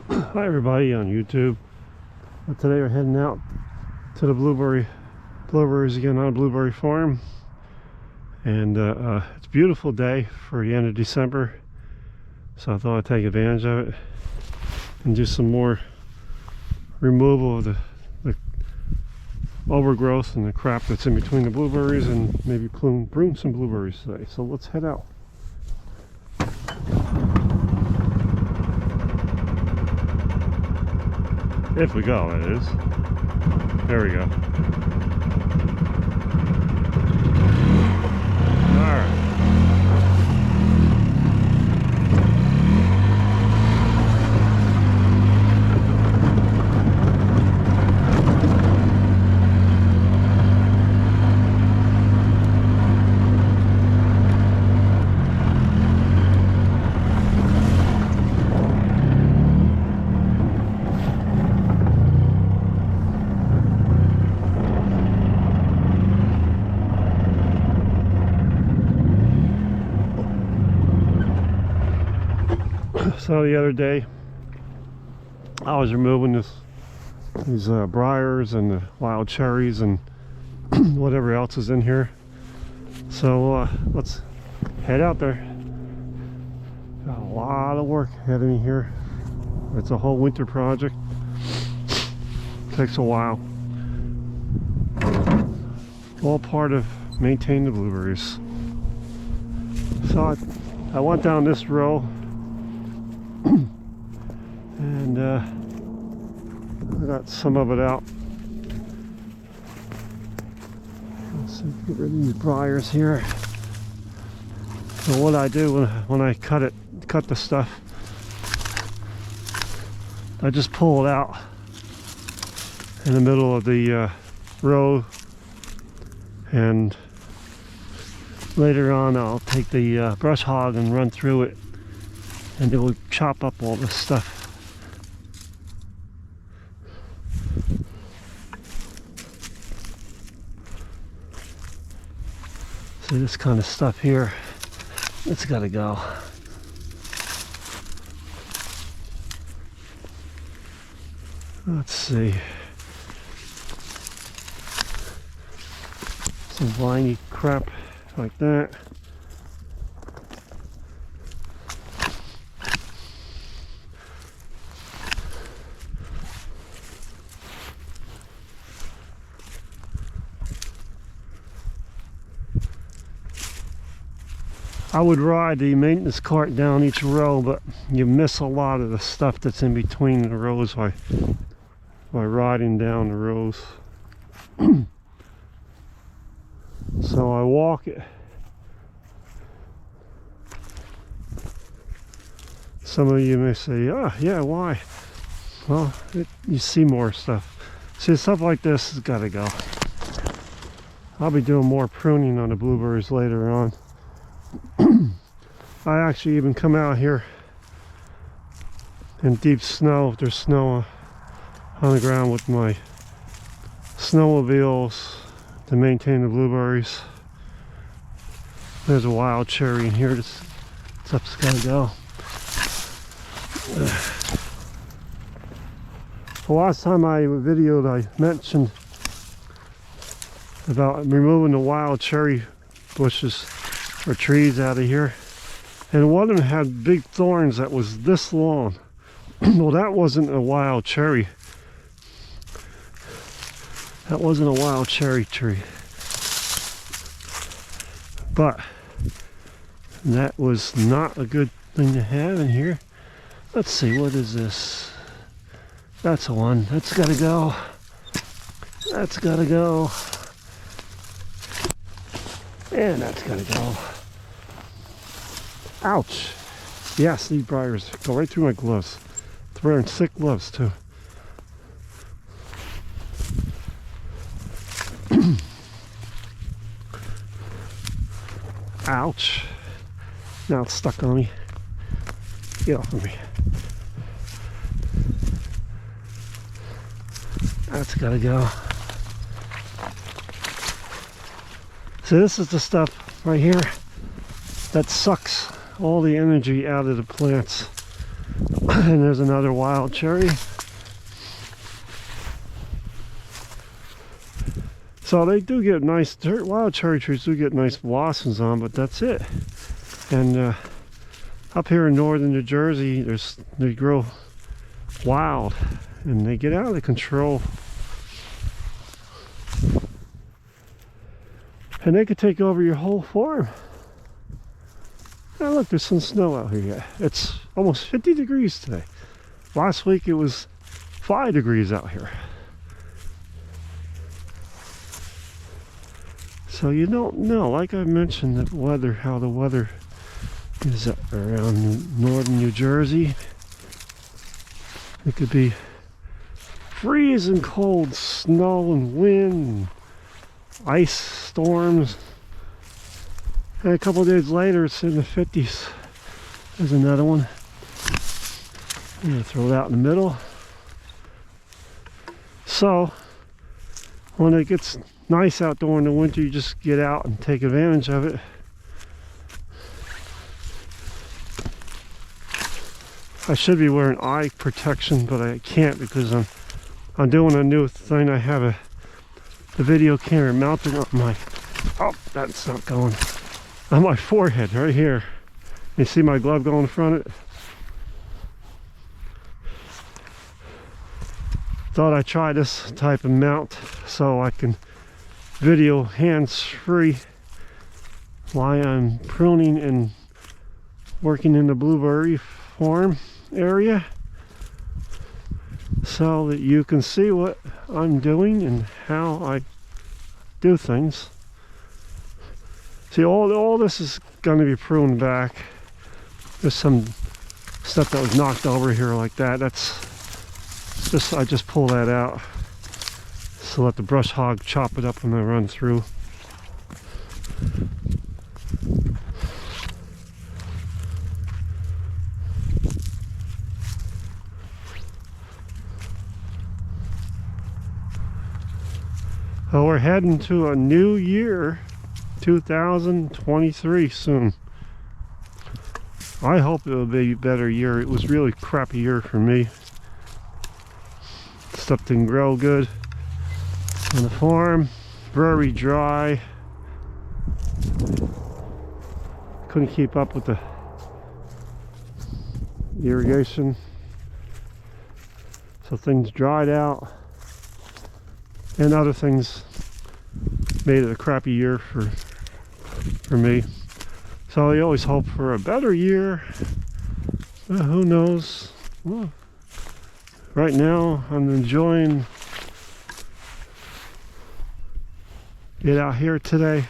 Hi everybody on YouTube. Today we're heading out to the blueberries again on a blueberry farm, and it's a beautiful day for the end of December, so I thought I'd take advantage of it and do some more removal of the overgrowth and the crap that's in between the blueberries, and maybe prune some blueberries today. So let's head out. If we go, that is. There we go. Alright. So the other day I was removing these briars and the wild cherries and whatever else is in here. So let's head out there. Got a lot of work ahead of me here. It's a whole winter project. Takes a while. All part of maintaining the blueberries. So I went down this row and I got some of it out. Let's see, get rid of these briars here. So what I do when I cut the stuff, I just pull it out in the middle of the row, and later on I'll take the brush hog and run through it, and it will chop up all this stuff. So this kind of stuff here, it's got to go. Let's see. Some viney crap like that. I would ride the maintenance cart down each row, but you miss a lot of the stuff that's in between the rows by riding down the rows. So I walk it. Some of you may say, oh yeah, why? Well, you see more stuff. See, stuff like this has got to go. I'll be doing more pruning on the blueberries later on. I actually even come out here in deep snow, if there's snow on the ground, with my snowmobiles to maintain the blueberries. There's a wild cherry in here. This stuff's gotta go. The last time I videoed, I mentioned about removing the wild cherry bushes or trees out of here, and one of them had big thorns that was this long. Well, that wasn't a wild cherry. That wasn't a wild cherry tree, but that was not a good thing to have in here. Let's see, what is this? That's the one. That's gotta go. That's gotta go. And that's gotta go. Ouch. Yes, these briars go right through my gloves. They're wearing thick gloves too. Ouch. Now it's stuck on me. Get off of me. That's gotta go. So this is the stuff right here that sucks all the energy out of the plants. And there's another wild cherry. So they do get nice, wild cherry trees do get nice blossoms on, but that's it. And up here in northern New Jersey, they grow wild and they get out of control. And they could take over your whole farm. Now look, there's some snow out here yet. It's almost 50 degrees today. Last week it was 5 degrees out here. So you don't know, like I mentioned, the weather, how the weather is around northern New Jersey. It could be freezing cold snow and wind and ice storms. And a couple of days later, it's in the 50s. There's another one. I'm gonna throw it out in the middle. So, when it gets nice out during the winter, you just get out and take advantage of it. I should be wearing eye protection, but I can't because I'm doing a new thing. I have the video camera mounted on my, oh, that's not going, on my forehead right here. You see my glove going in front of it? Thought I'd try this type of mount so I can video hands-free while I'm pruning and working in the blueberry farm area, so that you can see what I'm doing and how I do things. See, all this is going to be pruned back. There's some stuff that was knocked over here like that. That's just, I just pull that out. So let the brush hog chop it up when I run through. So we're heading to a new year, 2023 soon. I hope it'll be a better year. It was really a crappy year for me. Stuff didn't grow good on the farm, very dry. Couldn't keep up with the irrigation, so things dried out, and other things made it a crappy year for me. So you always hope for a better year. Who knows? Well, right now I'm enjoying it out here today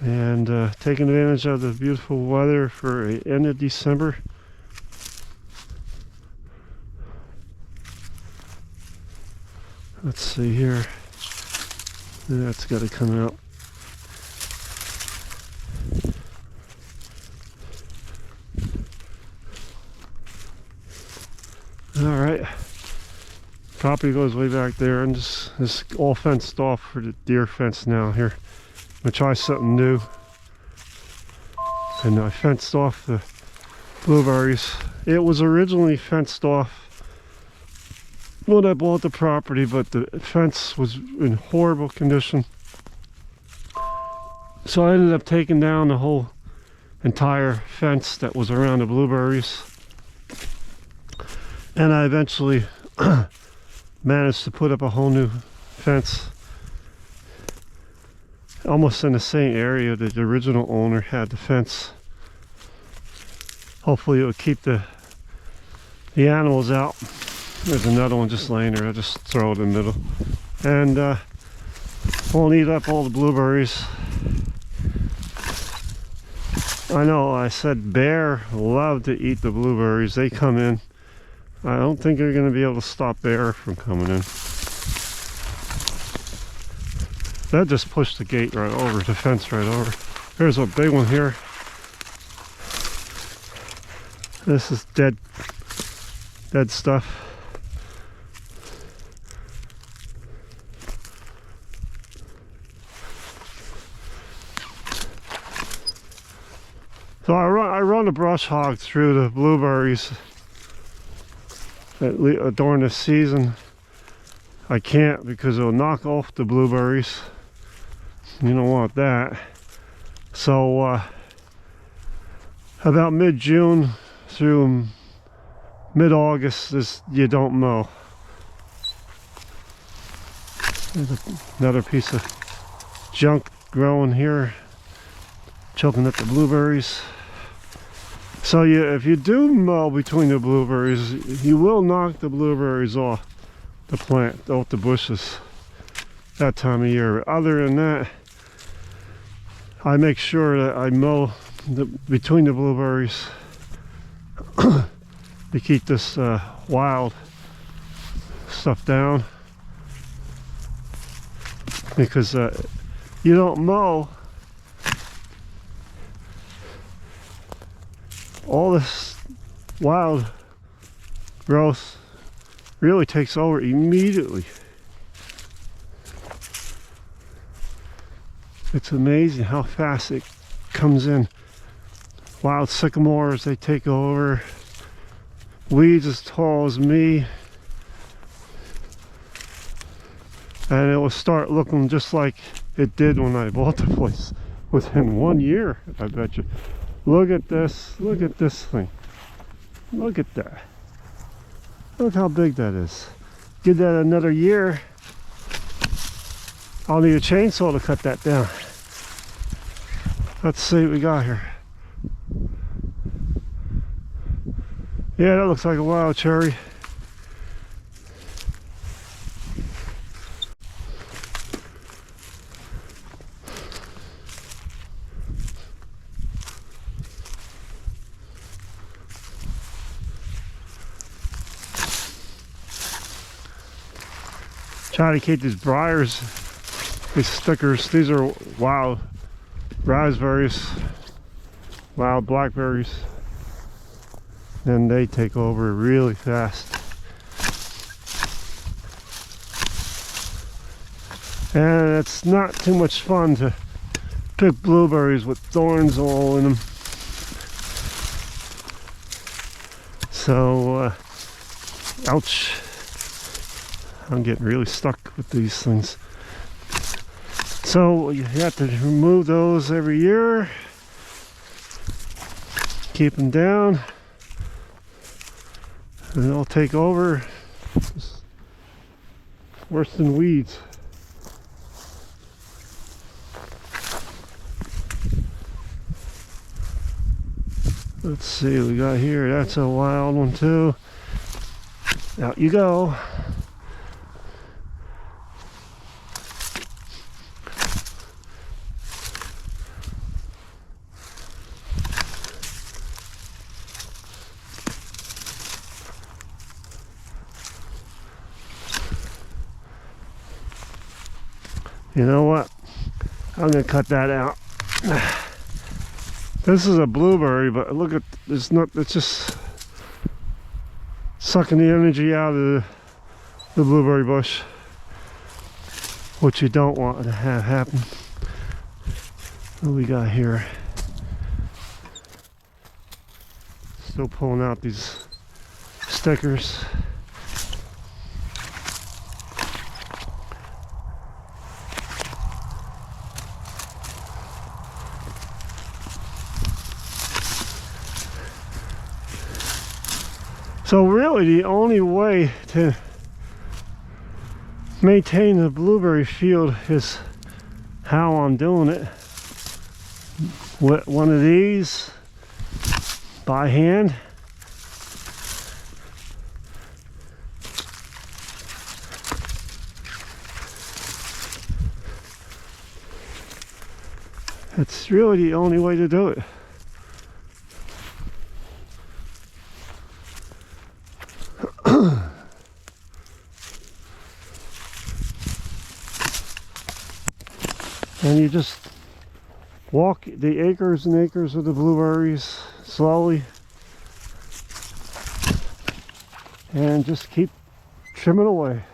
and taking advantage of the beautiful weather for the end of December. Let's see here. That's got to come out. All right. Property goes way back there, and this is all fenced off for the deer fence now. Here, I'm gonna try something new. And I fenced off the blueberries. It was originally fenced off when I bought the property, but the fence was in horrible condition. So I ended up taking down the whole entire fence that was around the blueberries. And I eventually managed to put up a whole new fence almost in the same area that the original owner had the fence. Hopefully it would keep the animals out. There's another one just laying there. I'll just throw it in the middle. And won't eat up all the blueberries. I know I said bear love to eat the blueberries. They come in. I don't think they're going to be able to stop bear from coming in. That just pushed the gate right over, the fence right over. There's a big one here. This is dead stuff. So I run a brush hog through the blueberries during the season. I can't because it'll knock off the blueberries. You don't want that. So about mid-June through mid-August, you don't mow. There's another piece of junk growing here, choking at the blueberries. So if you do mow between the blueberries, you will knock the blueberries off the plant, off the bushes that time of year. Other than that, I make sure that I mow between the blueberries to keep this wild stuff down, because you don't mow, all this wild growth really takes over immediately. It's amazing how fast it comes in. Wild sycamores, they take over. Weeds as tall as me. And it will start looking just like it did when I bought the place within 1 year, I bet you. Look at this thing. Look at that. Look how big that is. Give that another year, I'll need a chainsaw to cut that down. Let's see what we got here. Yeah, that looks like a wild cherry. Try to keep these briars, these stickers. These are wild raspberries, wild blackberries. Then they take over really fast. And it's not too much fun to pick blueberries with thorns all in them. So, ouch. I'm getting really stuck with these things. So you have to remove those every year. Keep them down. And they'll take over. It's worse than weeds. Let's see what we got here. That's a wild one too. Out you go. You know what? I'm gonna cut that out. This is a blueberry, but look at it's just sucking the energy out of the blueberry bush, which you don't want to have happen. What do we got here? Still pulling out these stickers. So really the only way to maintain the blueberry field is how I'm doing it. With one of these by hand. It's really the only way to do it. And you just walk the acres and acres of the blueberries slowly and just keep trimming away.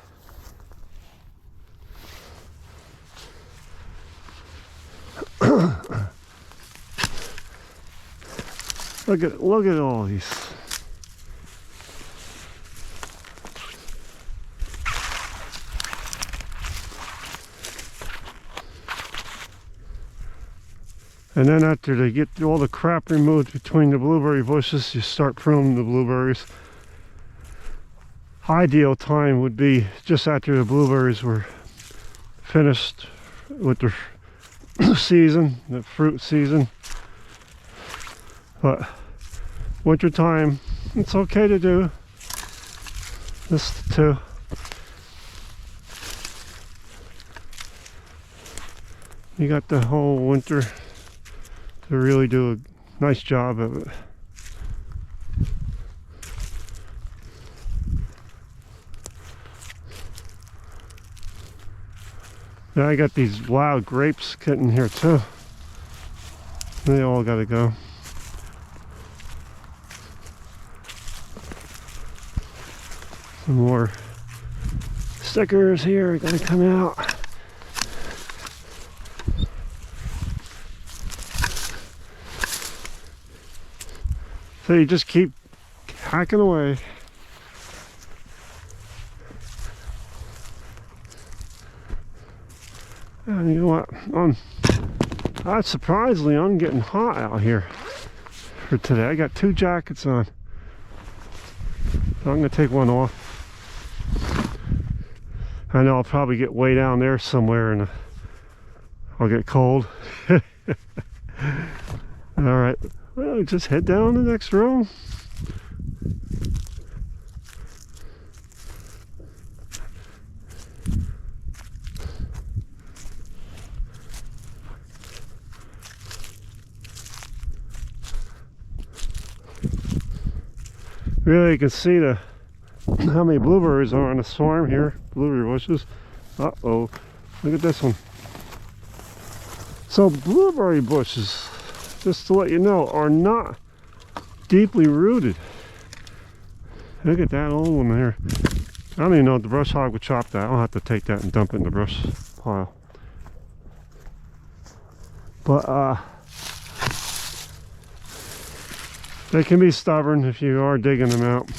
Look at all these. And then after they get all the crap removed between the blueberry bushes, you start pruning the blueberries. Ideal time would be just after the blueberries were finished with the season, the fruit season. But winter time, it's okay to do this too. You got the whole winter to really do a nice job of it. Yeah, I got these wild grapes getting here too. They all gotta go. Some more stickers here gotta come out. So you just keep hacking away. And you know what? Surprisingly, I'm getting hot out here for today. I got 2 jackets on. So I'm gonna take one off. I know I'll probably get way down there somewhere and I'll get cold. All right. Well, just head down the next row. Really, you can see how many blueberries are on this farm here. Blueberry bushes. Uh-oh. Look at this one. So blueberry bushes, just to let you know, are not deeply rooted. Look at that old one there. I don't even know if the brush hog would chop that. I'll have to take that and dump it in the brush pile. But they can be stubborn if you are digging them out.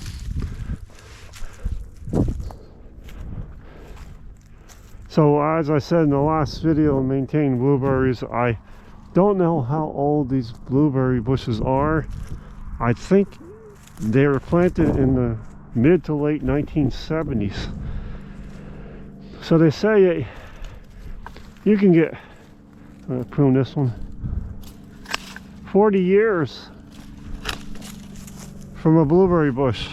So as I said in the last video, maintaining blueberries, I don't know how old these blueberry bushes are. I think they were planted in the mid to late 1970s. So they say you can get, I'm going to prune this one, 40 years from a blueberry bush.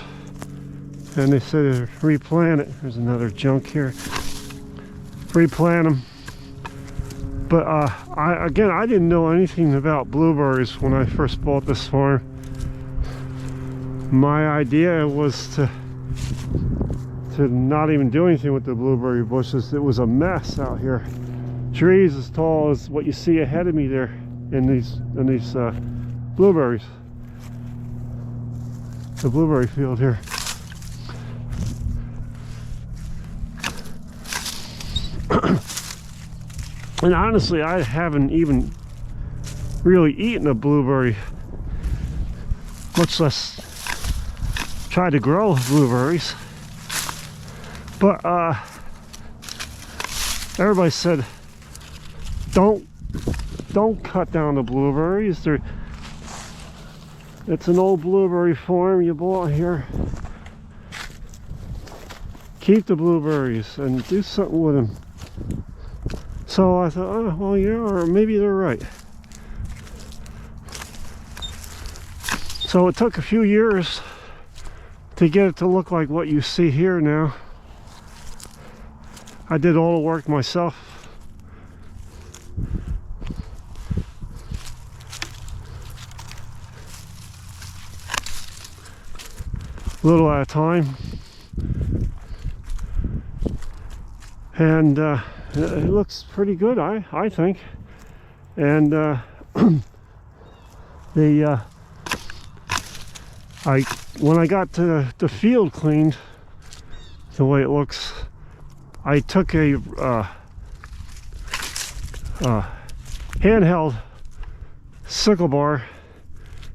And they say to replant it. There's another junk here. Replant them. But I didn't know anything about blueberries when I first bought this farm. My idea was to not even do anything with the blueberry bushes. It was a mess out here. Trees as tall as what you see ahead of me there in these blueberries. The blueberry field here. And honestly, I haven't even really eaten a blueberry, much less try to grow blueberries. But everybody said don't cut down the blueberries. It's an old blueberry farm you bought here. Keep the blueberries and do something with them. So I thought, oh, well, yeah, or maybe they're right. So it took a few years to get it to look like what you see here now. I did all the work myself. A little at a time. And it looks pretty good, I think. And when I got the field cleaned the way it looks, I took a handheld sickle bar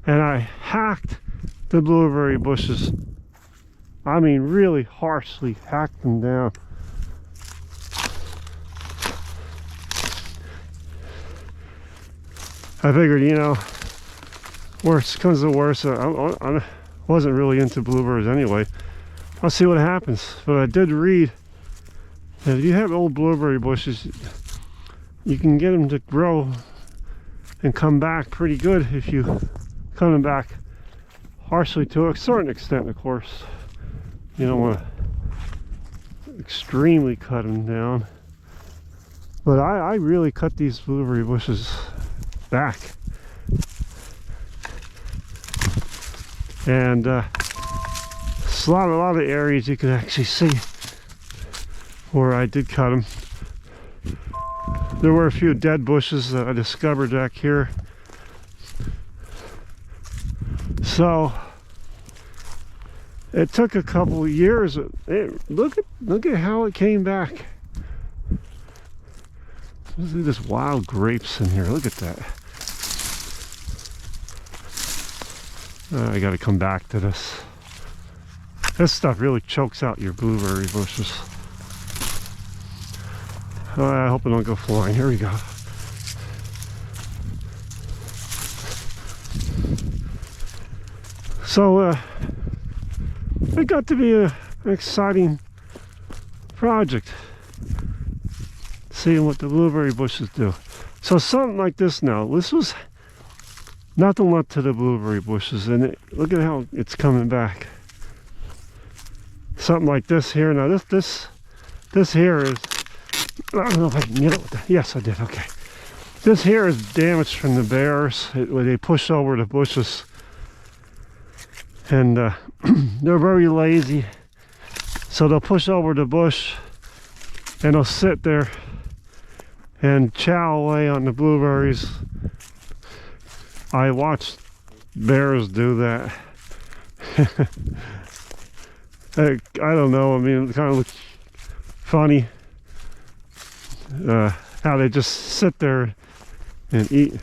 and I hacked the blueberry bushes. I mean, really harshly hacked them down. I figured, you know, worst comes to worst. I wasn't really into blueberries anyway. I'll see what happens. But I did read that if you have old blueberry bushes, you can get them to grow and come back pretty good if you cut them back harshly, to a certain extent, of course. You don't want to extremely cut them down. But I really cut these blueberry bushes back. And a lot of areas you can actually see where I did cut them. There were a few dead bushes that I discovered back here. So it took a couple of years. Look at how it came back. There's wild grapes in here. Look at that. I got to come back to this. This stuff really chokes out your blueberry bushes. I hope it don't go flying. Here we go. So it got to be an exciting project, seeing what the blueberry bushes do. So something like this now. This was nothing left to the blueberry bushes, and look at how it's coming back. Something like this here. Now this here is, I don't know if I can get it with that. Yes, I did. Okay. This here is damaged from the bears where they push over the bushes, and they're very lazy, so they'll push over the bush and they'll sit there and chow away on the blueberries. I watched bears do that. I don't know, I mean, it kind of looks funny how they just sit there and eat.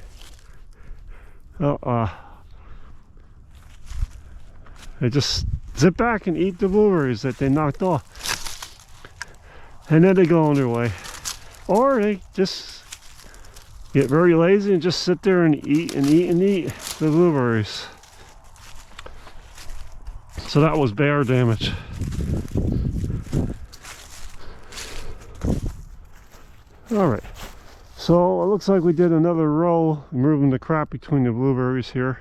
They just sit back and eat the blueberries that they knocked off, and then they go on their way. Or they just get very lazy and just sit there and eat and eat and eat the blueberries. So that was bear damage. Alright, so it looks like we did another row, moving the crap between the blueberries here.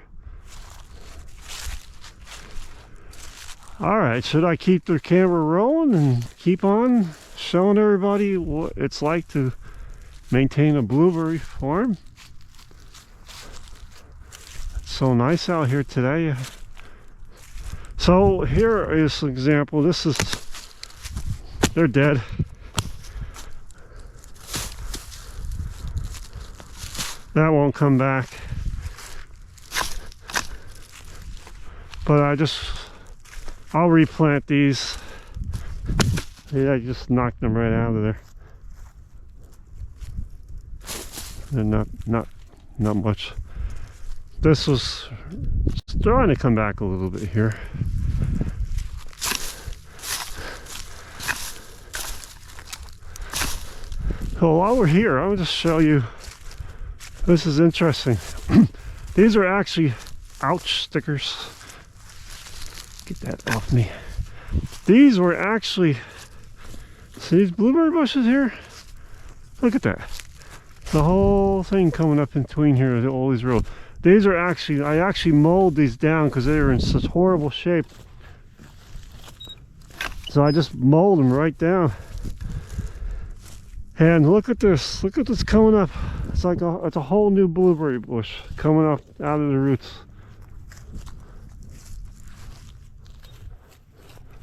Alright, should I keep the camera rolling and keep on showing everybody what it's like to maintain a blueberry farm? It's so nice out here today. So here is an example. They're dead. That won't come back. But I'll replant these. Yeah, I just knocked them right out of there. They're not much. This was starting to come back a little bit here. So while we're here, I'll just show you. This is interesting. These are actually, ouch, stickers. Get that off me. These were actually, see these blueberry bushes here? Look at that. The whole thing coming up in between here, all these rows. These are actually, I actually mowed these down because they were in such horrible shape. So I just mowed them right down. And look at this coming up. It's like it's a whole new blueberry bush coming up out of the roots.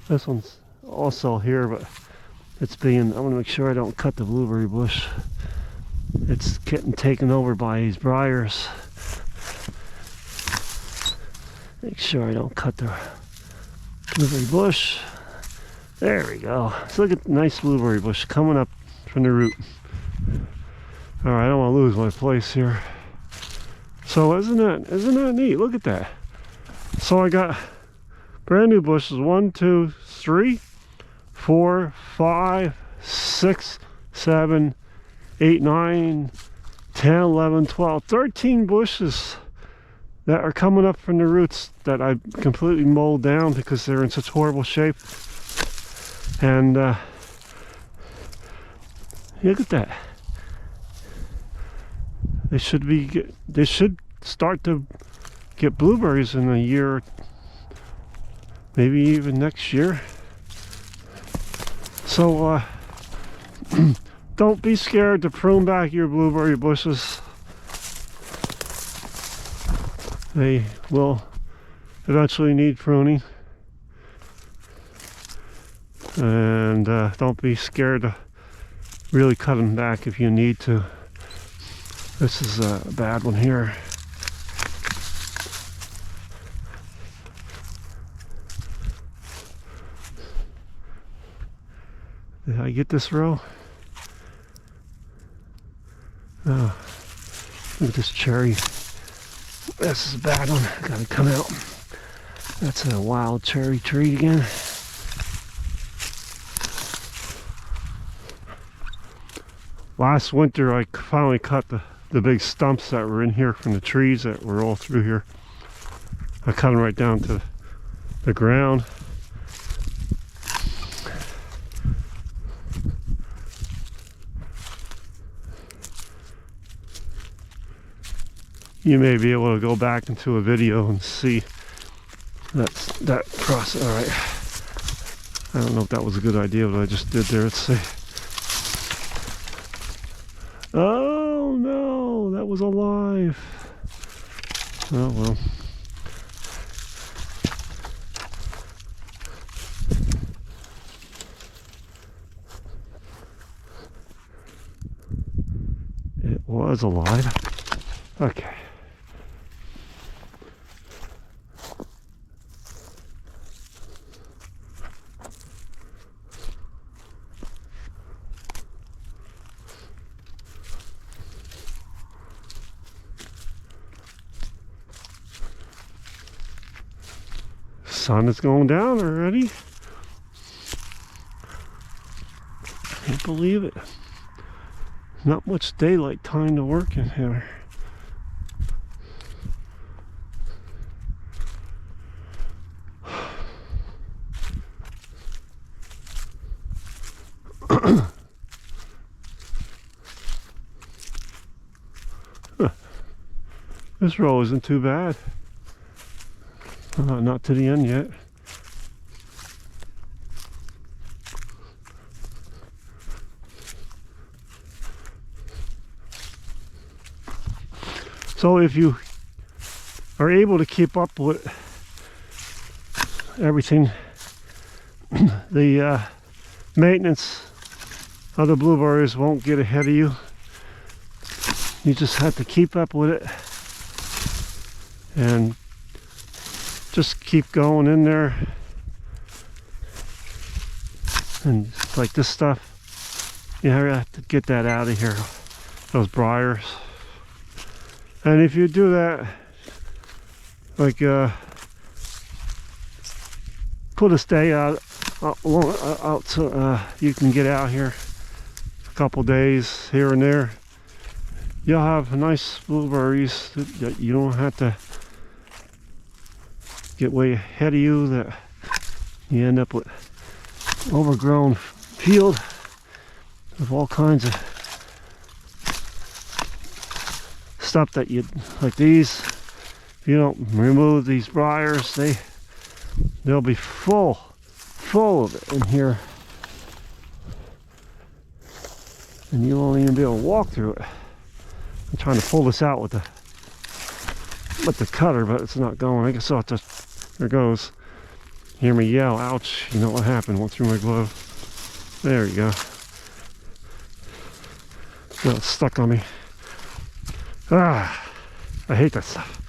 This one's also here, but it's being, I want to make sure I don't cut the blueberry bush. It's getting taken over by these briars. Make sure I don't cut the blueberry bush. There we go. So look at the nice blueberry bush coming up from the root. Alright, I don't want to lose my place here. So isn't that neat? Look at that. So I got brand new bushes. 1, 2, 3, 4, 5, 6, 7, 8, 9, 10, 11, 12, 13 bushes that are coming up from the roots that I completely mowed down because they're in such horrible shape. And look at that. They should start to get blueberries in a year, maybe even next year. So don't be scared to prune back your blueberry bushes. They will eventually need pruning. And don't be scared to really cut them back if you need to. This is a bad one here. Did I get this row? Oh, look at this cherry. This is a bad one. Gotta come out. That's a wild cherry tree again. Last winter I finally cut the big stumps that were in here from the trees that were all through here. I cut them right down to the ground. You may be able to go back into a video and see that process. All right, I don't know if that was a good idea what I just did there. Let's see. Oh no, that was alive. Oh well. It was alive. Okay. Sun is going down already. Can't believe it. Not much daylight time to work in here. This row isn't too bad. Not to the end yet. So if you are able to keep up with everything, the maintenance of the blueberries won't get ahead of you. You just have to keep up with it and just keep going in there. And like this stuff, you have to get that out of here, those briars. And if you do that, like put a stay out so you can get out here a couple days here and there, you'll have nice blueberries that you don't have to get way ahead of you, that you end up with overgrown field of all kinds of stuff that you like. These, if you don't remove these briars, they'll be full of it in here, and you won't even be able to walk through it. I'm trying to pull this out with the cutter, but it's not going. I guess I'll just, there it goes. Hear me yell, ouch. You know what happened? Went through my glove. There you go. Got it's stuck on me. Ah, I hate that stuff.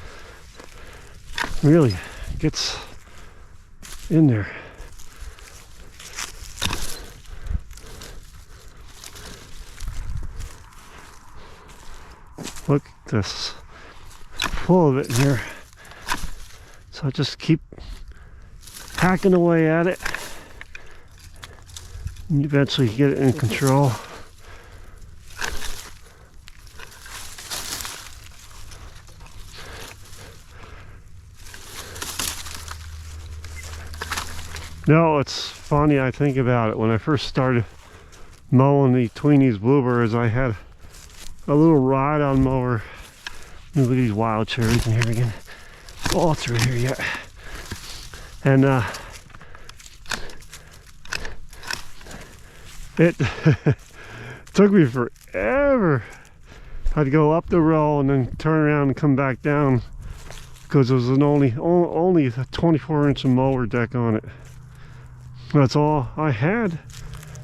Really gets in there. Look at this. Full of it in here. So I just keep hacking away at it and eventually get it in control. No, it's funny, I think about it. When I first started mowing between these bluebirds, I had a little ride-on mower. Look at these wild cherries in here again. All through here yet. And it took me forever. I'd go up the row and then turn around and come back down because there was an only a 24-inch mower deck on it. That's all I had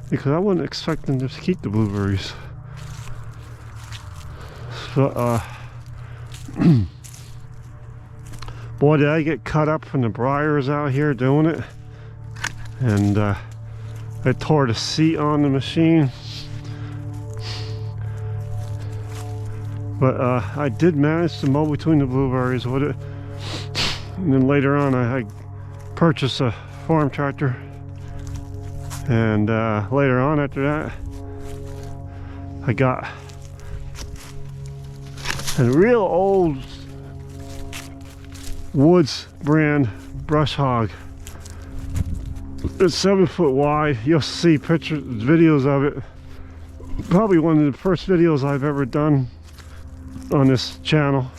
because I wasn't expecting to keep the blueberries. So, boy, did I get cut up from the briars out here doing it. And I tore the seat on the machine. But I did manage to mow between the blueberries with it. And then later on I purchased a farm tractor. And later on after that I got a real old Woods brand brush hog. It's 7 foot wide. You'll see pictures, videos of it. Probably one of the first videos I've ever done on this channel.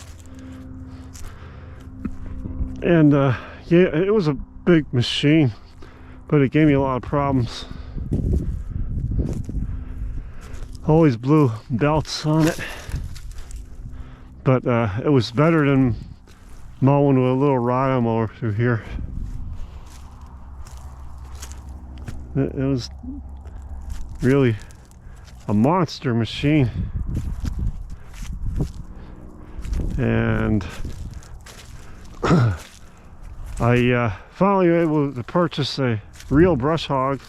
And yeah, it was a big machine, but it gave me a lot of problems. Always blew belts on it, but it was better than mowing with a little ride-on mower through here. It was really a monster machine. And I finally was able to purchase a real brush hog,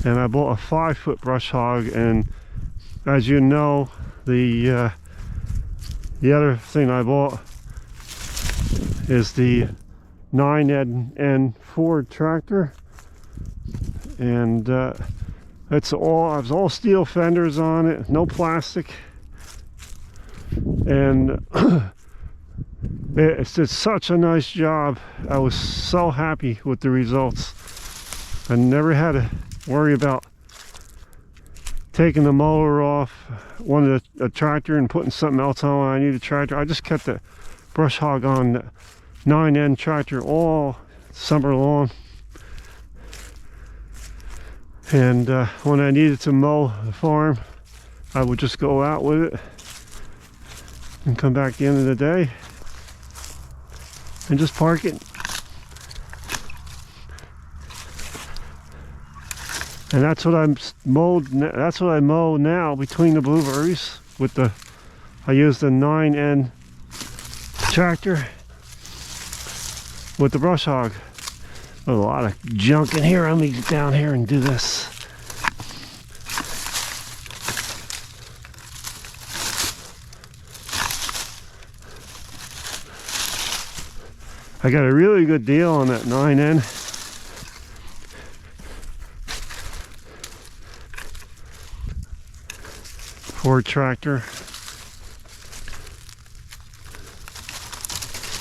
and I bought a 5 foot brush hog. And as you know, the other thing I bought is the 9N Ford tractor, and it's all steel fenders on it, no plastic, and it did such a nice job. I was so happy with the results. I never had to worry about taking the mower off one of the tractor and putting something else on when I need a tractor. I just kept the brush hog on the 9N tractor all summer long. And when I needed to mow the farm, I would just go out with it and come back at the end of the day and just park it. And that's what I mow now between the blueberries with the, I use the 9N tractor with the brush hog. There's a lot of junk in here. Let me get down here and do this. I got a really good deal on that 9N. Ford tractor.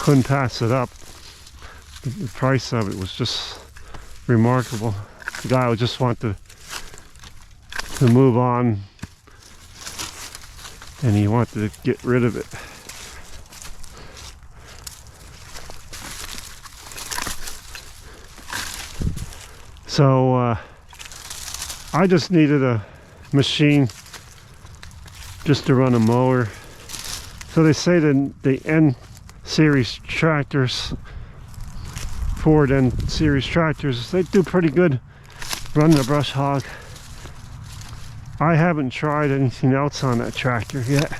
Couldn't pass it up. The price of it was just remarkable. The guy would just want to move on, and he wanted to get rid of it. So I just needed a machine just to run a mower. So they say that the N series tractors, Ford N series tractors, they do pretty good running a brush hog. I haven't tried anything else on that tractor yet.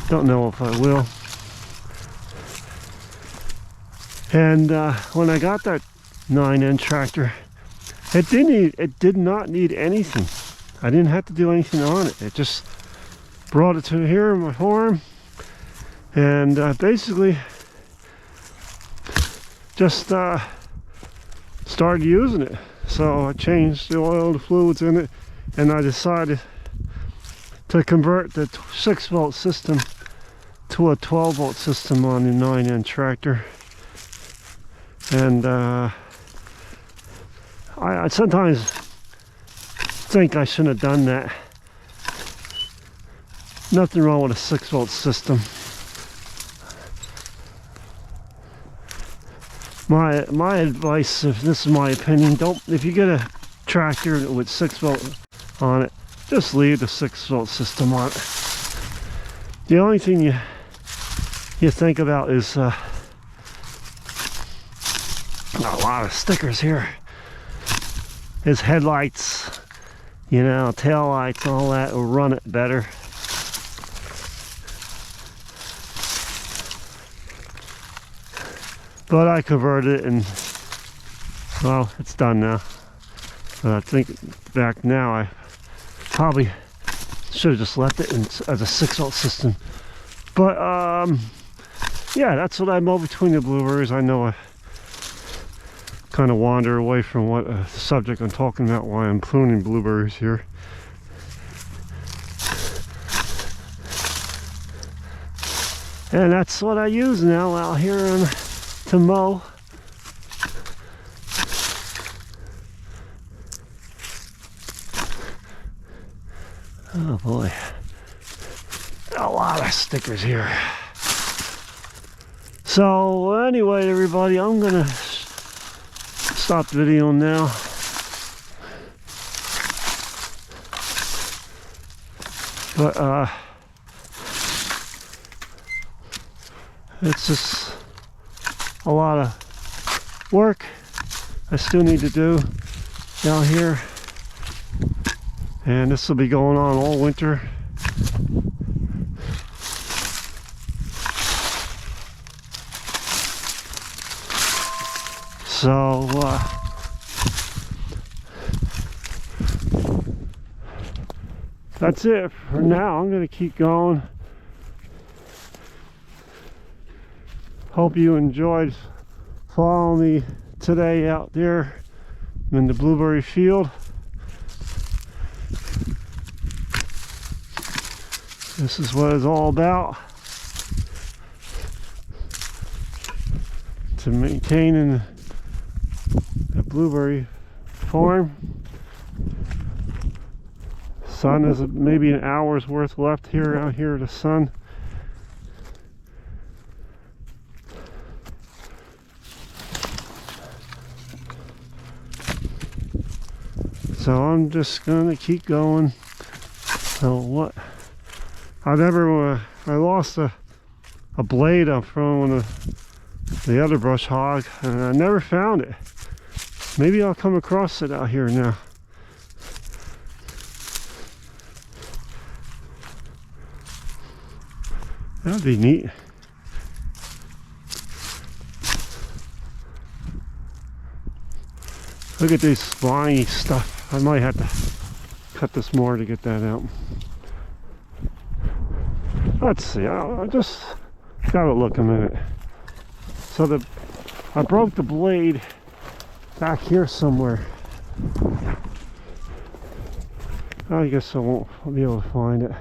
Don't know if I will. And when I got that 9N tractor, it did not need anything. I didn't have to do anything on it. It just brought it to here in my farm, and basically just started using it. So I changed the oil, the fluids in it, and I decided to convert the 6-volt system to a 12-volt system on the 9N tractor. And I sometimes think I shouldn't have done that. Nothing wrong with a 6-volt system. My advice, if this is my opinion, if you get a tractor with 6-volt on it, just leave the 6-volt system on it. The only thing you think about is a lot of stickers here. His headlights, you know, tail lights, all that will run it better. But I converted it, and well, it's done now. But I think back now I probably should have just left it as a 6-volt system. But yeah, that's what I mow between the blueberries. I know I kind of wander away from what subject I'm talking about while I'm pruning blueberries here. And that's what I use now out here to mow. Oh boy, a lot of stickers here. So anyway, everybody, I'm gonna stop the video now. But it's just a lot of work I still need to do down here, and this will be going on all winter. So that's it for now. I'm going to keep going. Hope you enjoyed following me today out there in the blueberry field. This is what it's all about, to maintaining the blueberry farm. Sun is maybe an hour's worth left here out here, the sun. So I'm just gonna keep going. So what? I lost a blade from one of the other brush hog, and I never found it. Maybe I'll come across it out here now. That'd be neat. Look at this spiny stuff. I might have to cut this more to get that out. Let's see. I just gotta look a minute. So I broke the blade back here somewhere. I guess I won't be able to find it.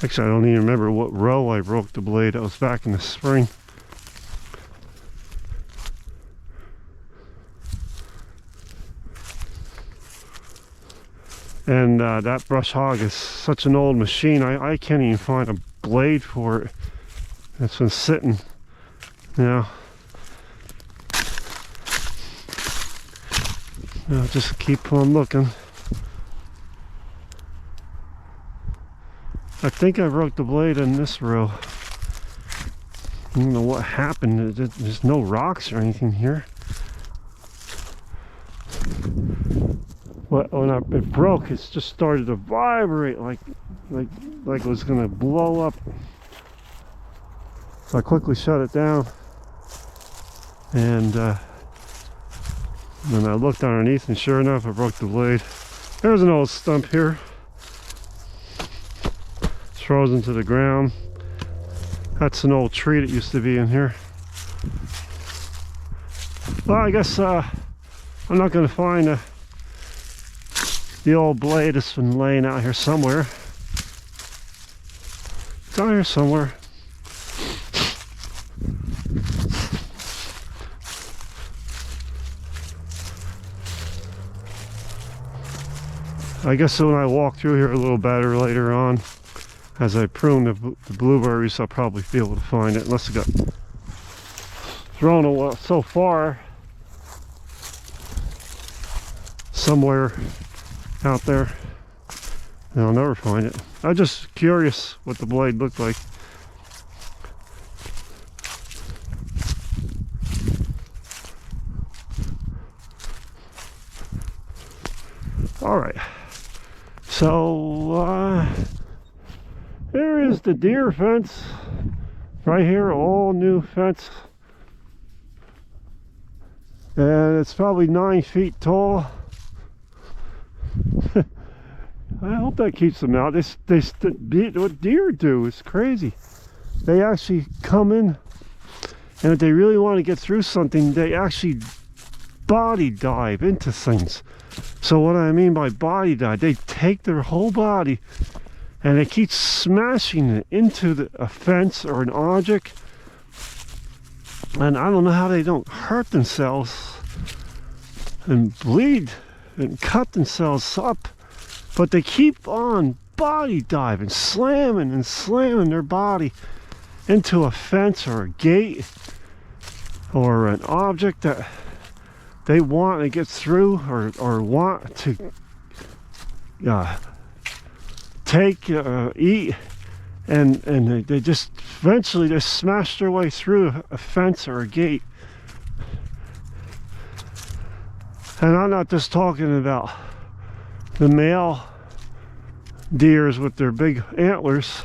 Actually, I don't even remember what row I broke the blade. That was back in the spring. And that brush hog is such an old machine, I can't even find a blade for it. It's been sitting, you know. I'll just keep on looking. I think I broke the blade in this row. I don't know what happened. There's no rocks or anything here. But when it broke, it just started to vibrate like it was gonna blow up. So I quickly shut it down, and then I looked underneath, and sure enough, I broke the blade. There's an old stump here. throws into the ground. That's an old tree that used to be in here. Well, I guess I'm not going to find the old blade that's been laying out here somewhere. It's out here somewhere. I guess when I walk through here a little better later on, as I prune the blueberries, I'll probably be able to find it, unless it got thrown away so far somewhere out there, and I'll never find it. I'm just curious what the blade looked like. All right. So there is the deer fence right here, all new fence, and it's probably 9 feet tall. I hope that keeps them out. What deer do is crazy. They actually come in, and if they really want to get through something, they actually body dive into things. So what I mean by body dive, they take their whole body and they keep smashing it into a fence or an object, and I don't know how they don't hurt themselves and bleed and cut themselves up, but they keep on body diving, slamming and slamming their body into a fence or a gate or an object that they want to get through, or want to take, eat, and they just eventually just smash their way through a fence or a gate. And I'm not just talking about the male deers with their big antlers.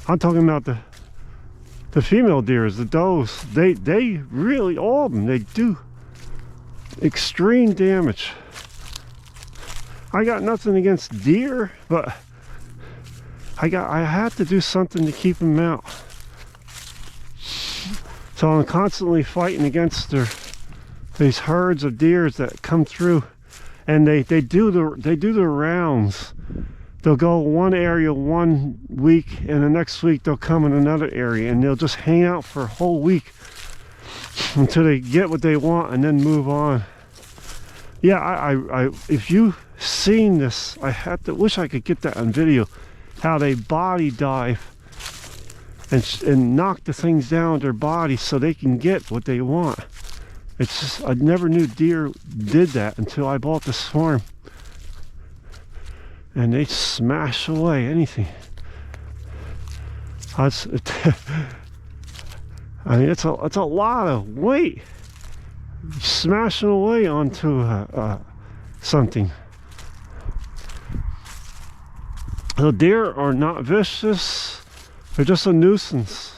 I'm talking about the female deers, the does. They really, all of them, they do extreme damage. I got nothing against deer, but I have to do something to keep them out. So I'm constantly fighting against these herds of deers that come through, and they do the rounds. They'll go one area one week, and the next week they'll come in another area, and they'll just hang out for a whole week until they get what they want and then move on. Yeah, I if you've seen this, I wish I could get that on video, how they body dive and knock the things down with their body so they can get what they want. It's just, I never knew deer did that until I bought this farm, and they smash away anything. I mean, it's a lot of weight smashing away onto something. The deer are not vicious, they're just a nuisance.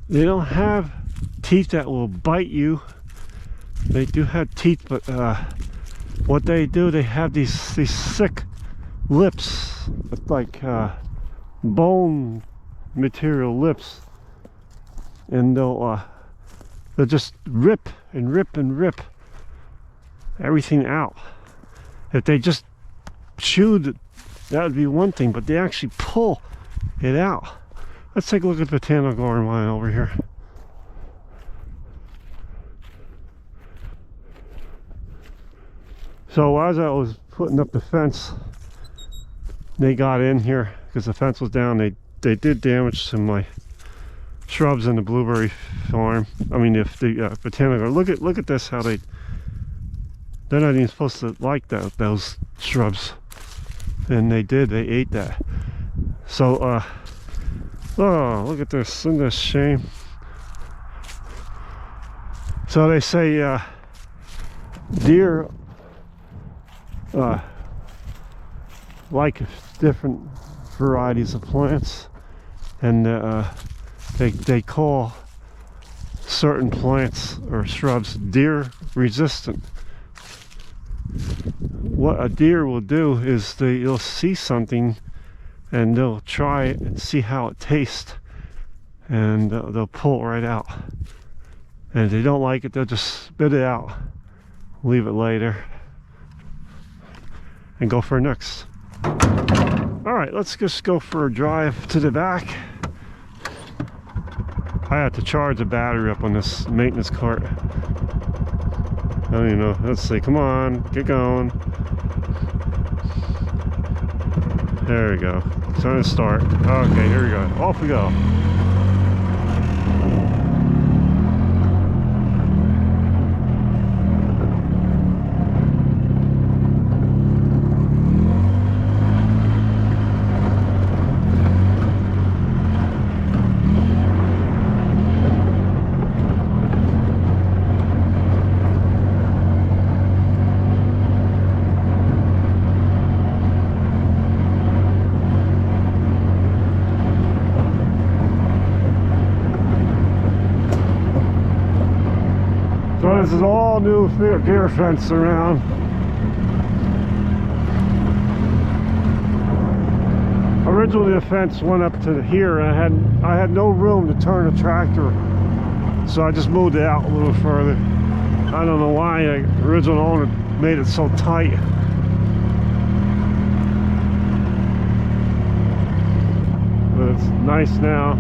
They don't have teeth that will bite you. They do have teeth, but what they do, they have these thick lips, like bone material lips, and they'll just rip and rip and rip everything out. If they just chewed, that would be one thing, but they actually pull it out. Let's take a look at the botanical garden vine over here. So as I was putting up the fence, they got in here because the fence was down. They did damage to my shrubs in the blueberry farm. I mean, if the botanical. Look at this, how they're not even supposed to like those shrubs, and they did. They ate that. So oh, look at this! Isn't this a shame? So they say deer like different varieties of plants, and they call certain plants or shrubs deer resistant. What a deer will do is you'll see something and they'll try it and see how it tastes, and they'll pull it right out. And if they don't like it, they'll just spit it out, leave it later, and go for next. All right, let's just go for a drive to the back. I have to charge the battery up on this maintenance cart. I don't even know. Let's see. Come on, get going. There we go. Time to start. Okay, here we go. Off we go. So this is all new deer fence around. Originally the fence went up to here, and I had no room to turn a tractor, so I just moved it out a little further. I don't know why the original owner made it so tight. But it's nice now.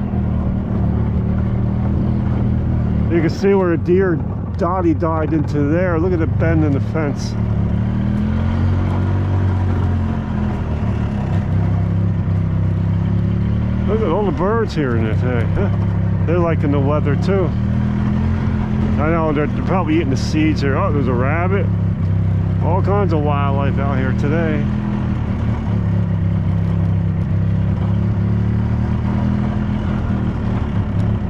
You can see where a deer Dottie died into there. Look at the bend in the fence. Look at all the birds here in it today. They're liking the weather too. I know they're probably eating the seeds here. Oh, there's a rabbit. All kinds of wildlife out here today.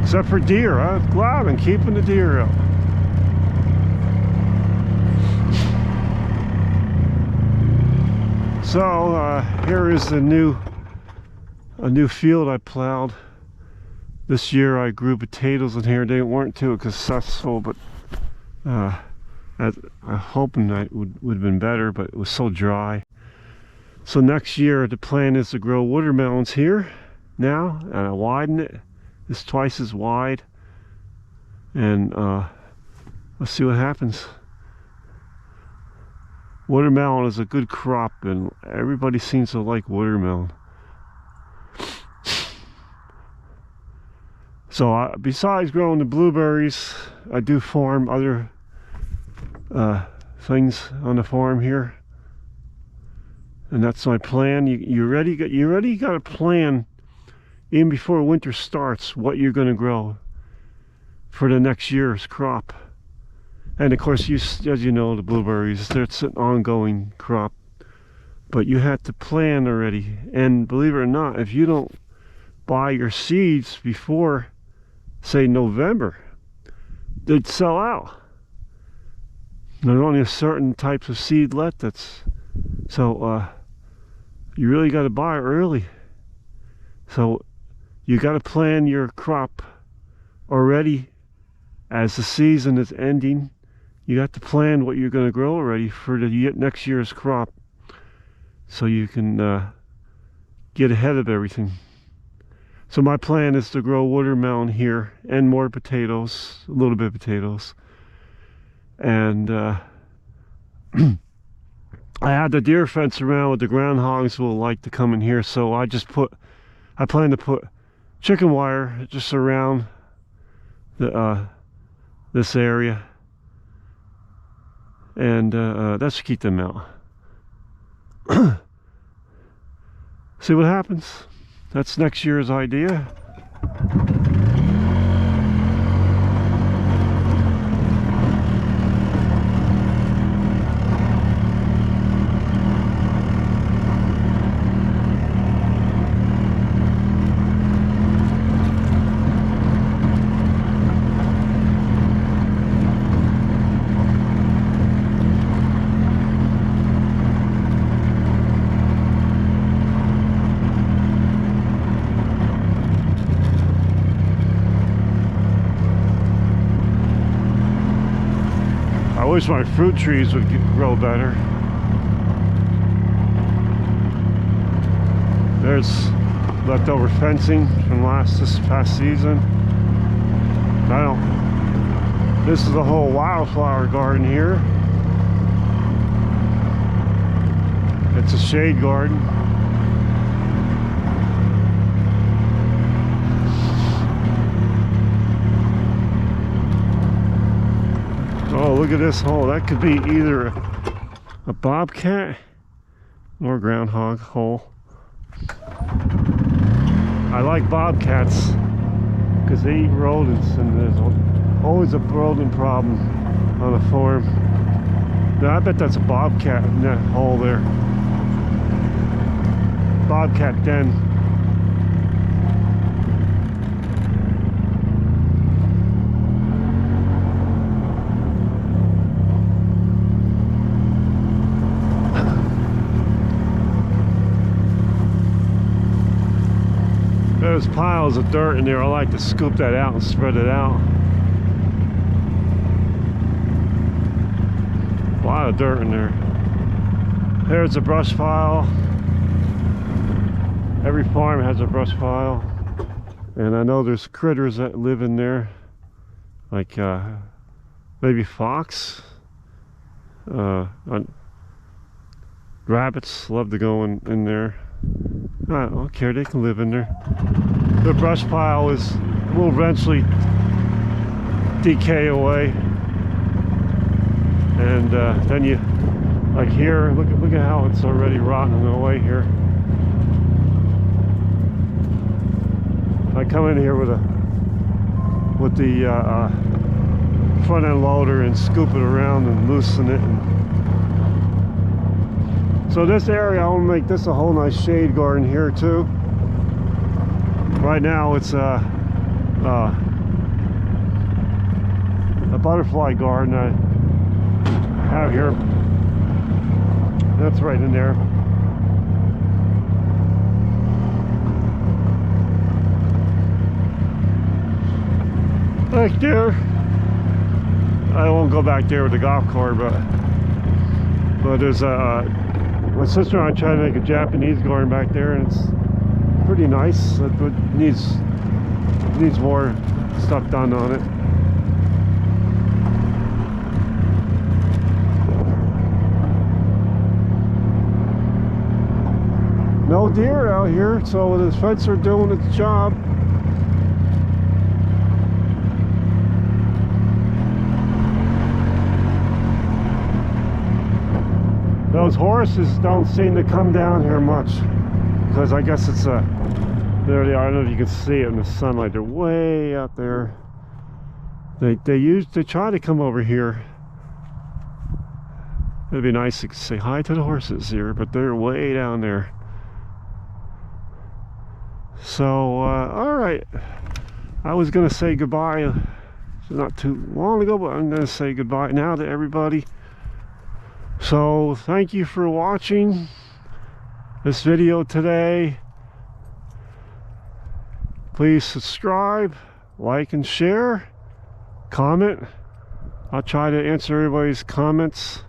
Except for deer. I'm glad I'm keeping the deer up. So here is a new field I plowed. This year I grew potatoes in here. They weren't too successful, but I'm hoping that it would have been better, but it was so dry. So next year the plan is to grow watermelons here now, and I widen it. It's twice as wide, and let's see what happens. Watermelon is a good crop, and everybody seems to like watermelon. So besides growing the blueberries, I do farm other things on the farm here, and that's my plan. You already got a plan even before winter starts what you're going to grow for the next year's crop. And of course, as you know, the blueberries, it's an ongoing crop, but you have to plan already. And believe it or not, if you don't buy your seeds before, say, November, they'd sell out. There's only a certain types of seed left. So you really got to buy early. So you got to plan your crop already as the season is ending. You got to plan what you're going to grow already for the next year's crop, so you can get ahead of everything. So my plan is to grow watermelon here and more potatoes, a little bit of potatoes. And I had the deer fence around, but the groundhogs will like to come in here, so I plan to put chicken wire just around this area, and that should keep them out. See what happens. That's next year's idea. I wish my fruit trees would grow better. There's leftover fencing from this past season. This is a whole wildflower garden here. It's a shade garden. Oh, look at this hole. That could be either a bobcat or groundhog hole. I like bobcats because they eat rodents, and there's always a rodent problem on a farm. Now, I bet that's a bobcat in that hole there. Bobcat den. There's piles of dirt in there. I like to scoop that out and spread it out. A lot of dirt in there. There's a brush pile. Every farm has a brush pile. And I know there's critters that live in there. Like maybe fox. Rabbits love to go in there. I don't care, they can live in there. The brush pile will eventually decay away, and then you, like here, look at how it's already rotting away here. I come in here with the front end loader and scoop it around and loosen it. So this area, I want to make this a whole nice shade garden here too. Right now it's a butterfly garden I have here. That's right in there. Back there. I won't go back there with the golf cart, but there's my sister and I tried to make a Japanese garden back there, and it's pretty nice. It needs more stuff done on it. No deer out here, so the fence are doing its job. Those horses don't seem to come down here much, because I guess it's there they are. I don't know if you can see it in the sunlight. They're way out there. They try to come over here. It'd be nice to say hi to the horses here, but they're way down there. So all right, I was gonna say goodbye not too long ago, but I'm gonna say goodbye now to everybody. So thank you for watching this video today. Please subscribe, like, and share. Comment. I'll try to answer everybody's comments.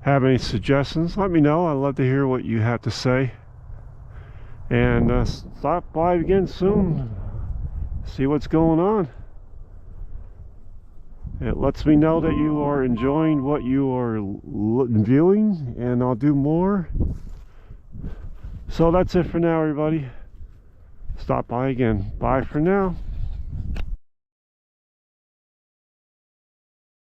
Have any suggestions, let me know. I'd love to hear what you have to say. And stop by again soon. See what's going on. It lets me know that you are enjoying what you are viewing, and I'll do more. So that's it for now, everybody. Stop by again. Bye for now.